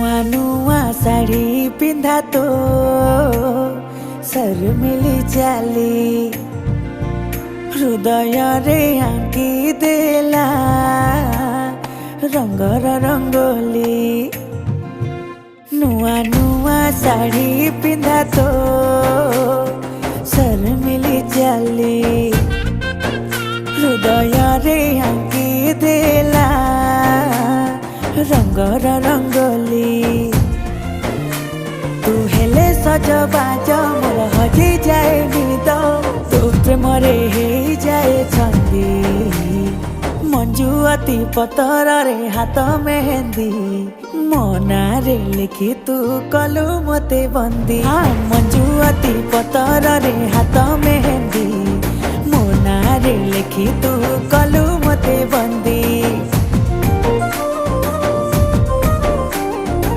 नुआ शाढ़ी पिंधा तो सर मिली चाली हृदय रे आंकी देला रंगर रंगोली नुआ नुआ शाढ़ी पिंधा तो सर मिली चाली हृदय रे आंकी देला रंगर रंगोली तू हेले सजबाज मोर हजी जाए निद तू प्रेम रे हे जाए छंदी मंजुअती पतर रे हाथ मेहंदी मोना रे लिखी तू कलु मते बंदी हाँ मंजुअती पतर रे हाथ मेहंदी मोना रे लिखी तू कलु मते बंदी।